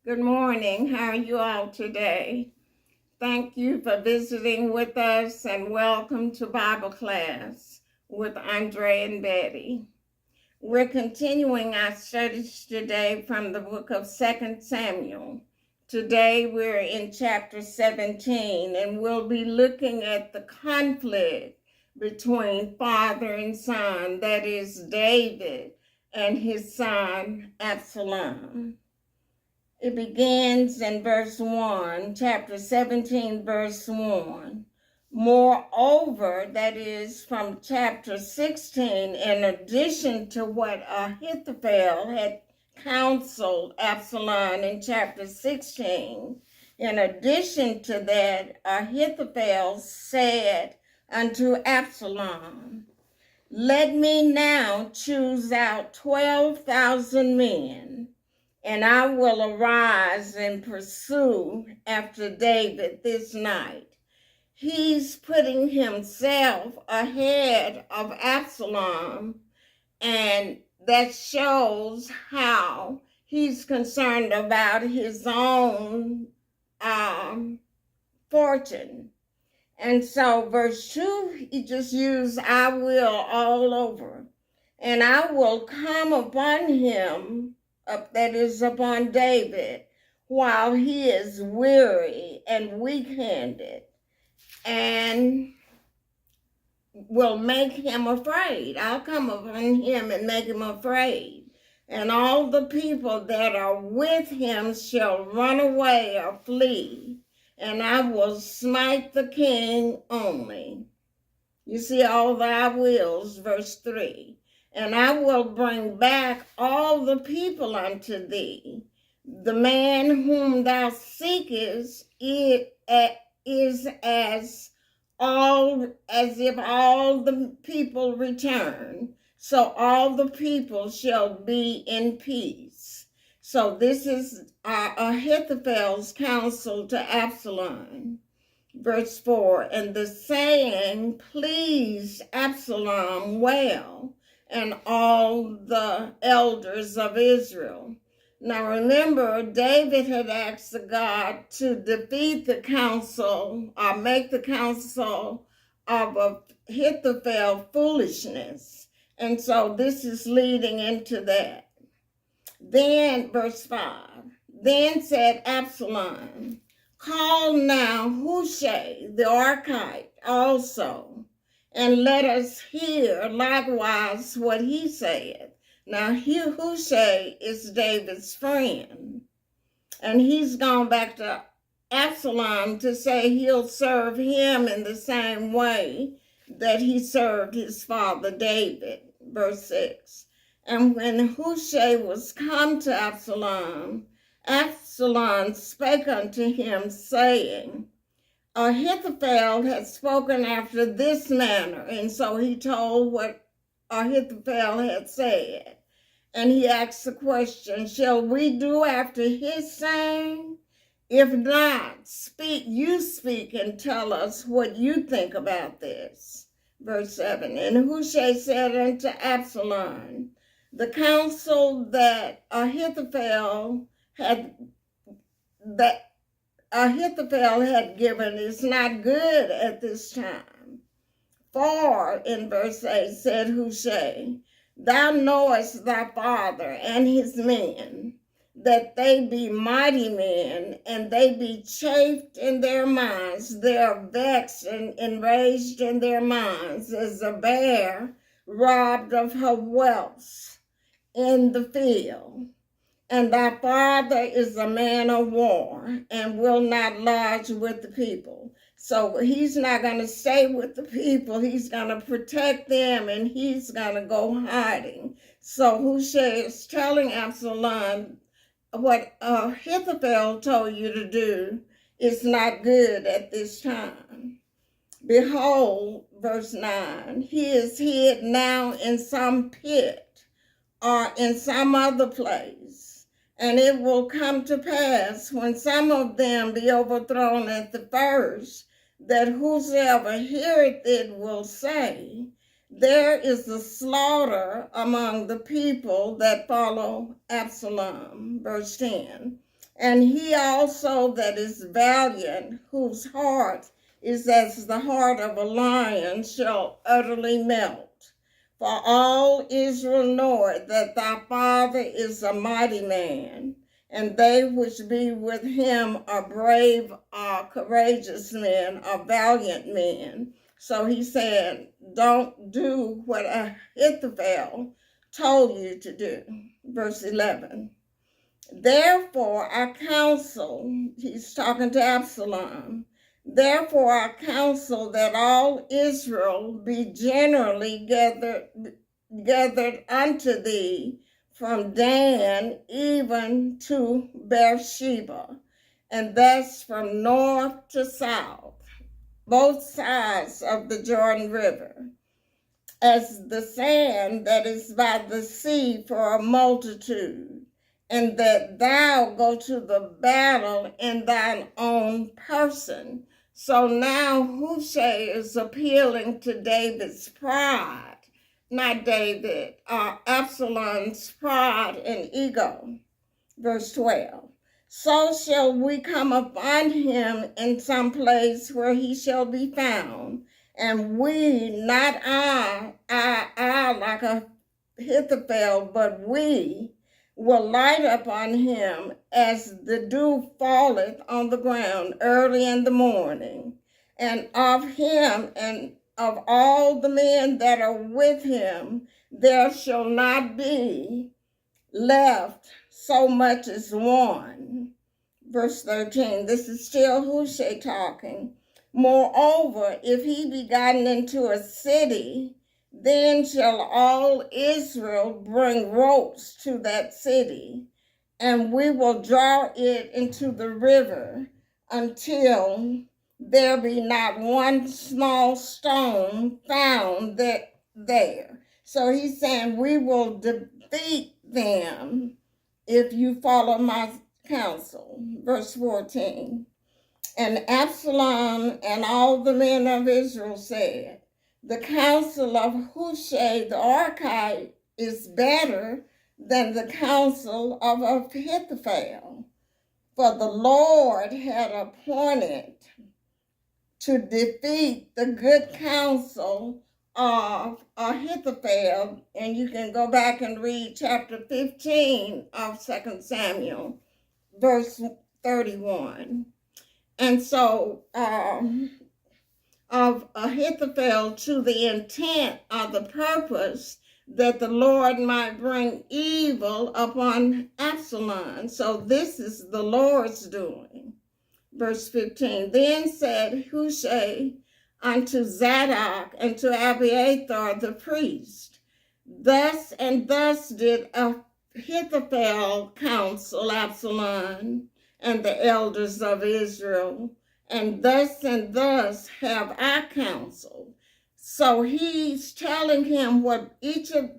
Good morning. How are you all today? Thank you for visiting with us and welcome to Bible class with Andre and Betty. We're continuing our studies today from the book of 2 Samuel. Today we're in chapter 17 and we'll be looking at the conflict between father and son, that is David and his son Absalom. It begins in verse 1, chapter 17, verse 1. Moreover, that is from chapter 16, in addition to what Ahithophel had counseled Absalom in chapter 16, in addition to that, Ahithophel said unto Absalom, Let me now choose out 12,000 men, and I will arise and pursue after David this night. He's putting himself ahead of Absalom, and that shows how he's concerned about his own fortune. And so verse 2, he just used I will all over. And I will come upon him, that is upon David, while he is weary and weak-handed, and will make him afraid. I'll come upon him and make him afraid. And all the people that are with him shall run away or flee, and I will smite the king only. You see all the I wills, verse 3. And I will bring back all the people unto thee. The man whom thou seekest is as if all the people return. So all the people shall be in peace. So this is Ahithophel's counsel to Absalom. Verse 4, and the saying pleased Absalom well, and all the elders of Israel. Now remember, David had asked God to defeat the counsel, or make the counsel of Ahithophel foolishness. And so this is leading into that. Then, verse 5, then said Absalom, Call now Hushai the Archite also, and let us hear likewise what he saith. Now Hushai is David's friend, and he's gone back to Absalom to say he'll serve him in the same way that he served his father David. Verse 6, and when Hushai was come to Absalom spake unto him, saying, Ahithophel had spoken after this manner. And so he told what Ahithophel had said. And he asked the question, shall we do after his saying? If not, speak and tell us what you think about this. Verse 7, and Hushai said unto Absalom, the counsel that Ahithophel had given is not good at this time. For, in verse 8, said Hushai, thou knowest thy father and his men, that they be mighty men, and they be chafed in their minds. They are vexed and enraged in their minds, as a bear robbed of her whelps in the field. And thy father is a man of war and will not lodge with the people. So he's not going to stay with the people. He's going to protect them, and he's going to go hiding. So Hushai is telling Absalom, what Ahithophel told you to do is not good at this time. Behold, verse 9, he is hid now in some pit or in some other place. And it will come to pass, when some of them be overthrown at the first, that whosoever heareth it will say, there is a slaughter among the people that follow Absalom. Verse 10. And he also that is valiant, whose heart is as the heart of a lion, shall utterly melt. For all Israel knoweth that thy father is a mighty man, and they which be with him are brave, are courageous men, are valiant men. So he said, don't do what Ahithophel told you to do. Verse 11. Therefore I counsel, he's talking to Absalom, therefore I counsel that all Israel be generally gathered unto thee from Dan even to Beersheba, and thus from north to south, both sides of the Jordan River, as the sand that is by the sea for a multitude, and that thou go to the battle in thine own person. So now Hushai is appealing to David's pride, not David, Absalom's pride and ego. Verse 12. So shall we come upon him in some place where he shall be found, and we, not I like Ahithophel, but we will light upon him as the dew falleth on the ground early in the morning. And of him and of all the men that are with him, there shall not be left so much as one. Verse 13, this is still Hushai talking. Moreover, if he be gotten into a city, then shall all Israel bring ropes to that city, and we will draw it into the river until there be not one small stone found there. So he's saying we will defeat them if you follow my counsel. Verse 14. And Absalom and all the men of Israel said, the counsel of Hushai the Archite is better than the counsel of Ahithophel. For the Lord had appointed to defeat the good counsel of Ahithophel. And you can go back and read chapter 15 of 2 Samuel, verse 31. And so of Ahithophel to the intent or the purpose that the Lord might bring evil upon Absalom. So this is the Lord's doing. Verse 15, then said Hushai unto Zadok and to Abiathar the priest, thus and thus did Ahithophel counsel Absalom and the elders of Israel, and thus have I counseled. So he's telling him what each of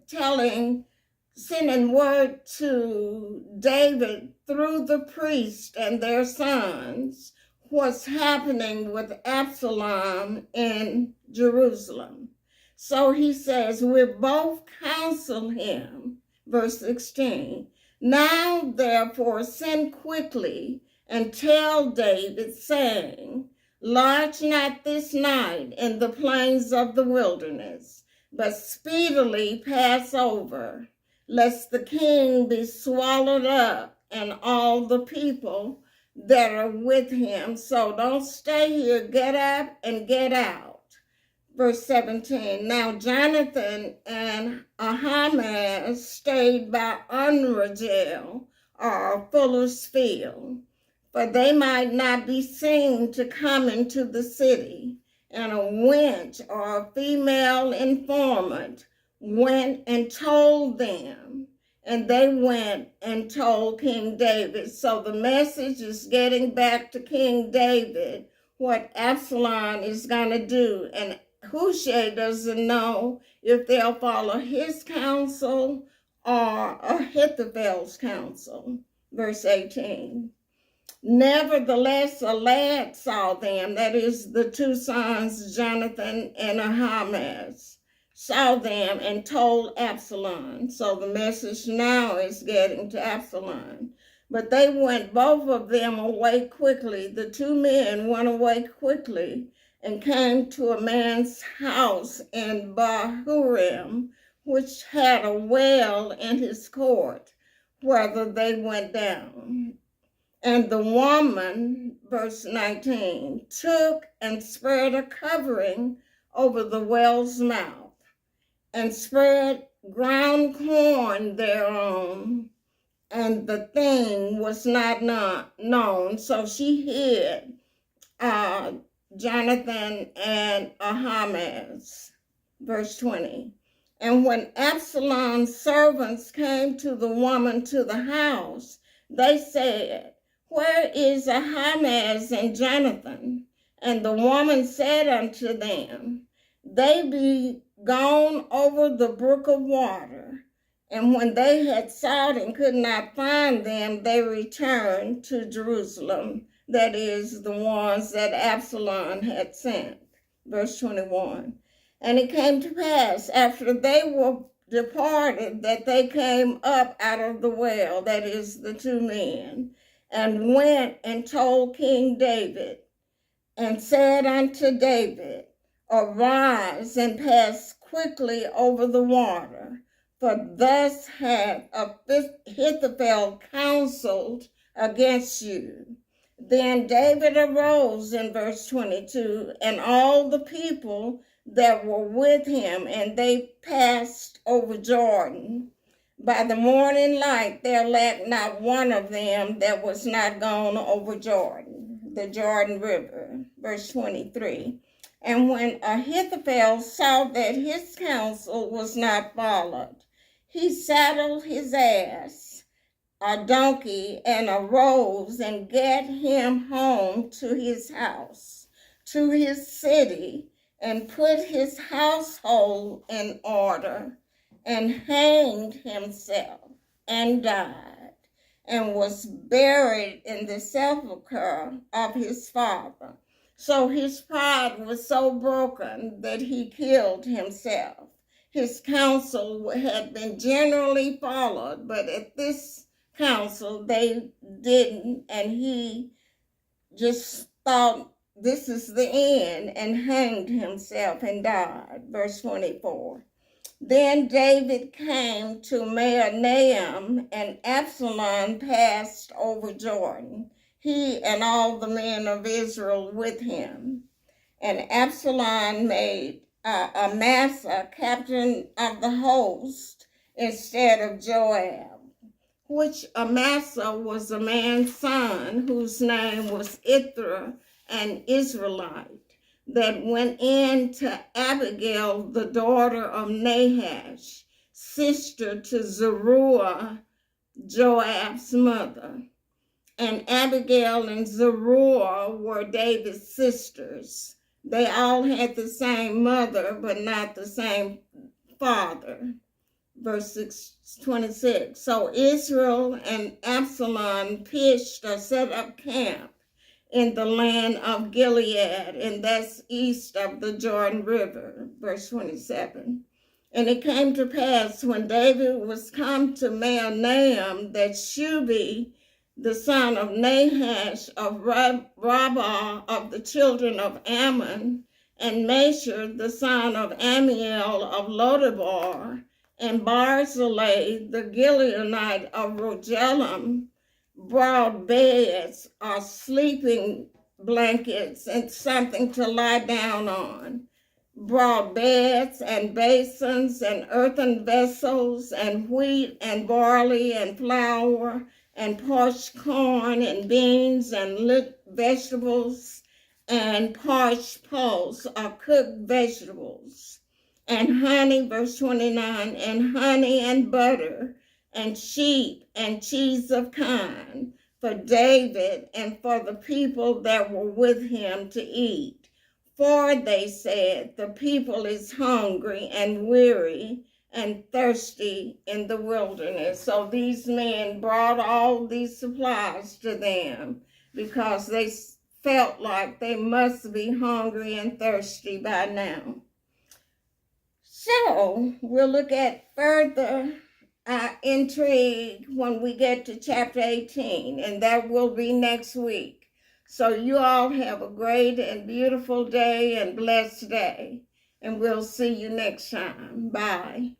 sending word to David through the priest and their sons what's happening with Absalom in Jerusalem. So he says, we both counsel him. Verse 16, now therefore send quickly and tell David, saying, lodge not this night in the plains of the wilderness, but speedily pass over, lest the king be swallowed up and all the people that are with him. So don't stay here, get up and get out. Verse 17, now Jonathan and Ahimaaz stayed by Unragel, or Fuller's Field, for they might not be seen to come into the city. And a wench or a female informant went and told them, and they went and told King David. So the message is getting back to King David, what Absalom is going to do. And Hushai doesn't know if they'll follow his counsel or Ahithophel's counsel. Verse 18. Nevertheless, a lad saw them, that is the two sons, Jonathan and Ahimaaz, saw them and told Absalom. So the message now is getting to Absalom. But they went, both of them, away quickly. The two men went away quickly and came to a man's house in Bahurim, which had a well in his court, whither they went down. And the woman, verse 19, took and spread a covering over the well's mouth, and spread ground corn thereon, and the thing was not known. So she hid Jonathan and Ahimaaz. Verse 20. And when Absalom's servants came to the woman to the house, they said, Where is Ahimaaz and Jonathan? And the woman said unto them, They be gone over the brook of water. And when they had sought and could not find them, they returned to Jerusalem, that is, the ones that Absalom had sent. Verse 21. And it came to pass, after they were departed, that they came up out of the well, that is, the two men, and went and told King David, and said unto David, Arise and pass quickly over the water, for thus had Ahithophel counseled against you. Then David arose in verse 22, and all the people that were with him, and they passed over Jordan. By the morning light there lacked not one of them that was not gone over Jordan, the Jordan River. Verse 23. And when Ahithophel saw that his counsel was not followed, he saddled his ass, a donkey, and arose and gat him home to his house, to his city, and put his household in order, and hanged himself, and died, and was buried in the sepulchre of his father. So his pride was so broken that he killed himself. His counsel had been generally followed, but at this counsel they didn't, and he just thought this is the end, and hanged himself and died. Verse 24. Then David came to Mahanaim, and Absalom passed over Jordan, he and all the men of Israel with him. And Absalom made Amasa captain of the host instead of Joab, which Amasa was a man's son whose name was Ithra, an Israelite, that went in to Abigail, the daughter of Nahash, sister to Zeruiah, Joab's mother. And Abigail and Zeruiah were David's sisters. They all had the same mother, but not the same father. Verse 26. So Israel and Absalom pitched or set up camp in the land of Gilead, and that's east of the Jordan River. Verse 27. And it came to pass when David was come to Mahanaim that Shubi, the son of Nahash of Rabbah of the children of Ammon, and Mashir, the son of Amiel of Lodebar, and Barzillai, the Gileonite of Rogelim, brought beds or sleeping blankets and something to lie down on, brought beds and basins and earthen vessels and wheat and barley and flour and parched corn and beans and lit vegetables and parched pulse or cooked vegetables and honey, verse 29, and honey and butter and sheep and cheese of kine for David and for the people that were with him to eat. For they said, the people is hungry and weary and thirsty in the wilderness. So these men brought all these supplies to them because they felt like they must be hungry and thirsty by now. So we'll look at further intrigue when we get to chapter 18, and that will be next week. So you all have a great and beautiful day and blessed day, and we'll see you next time. Bye.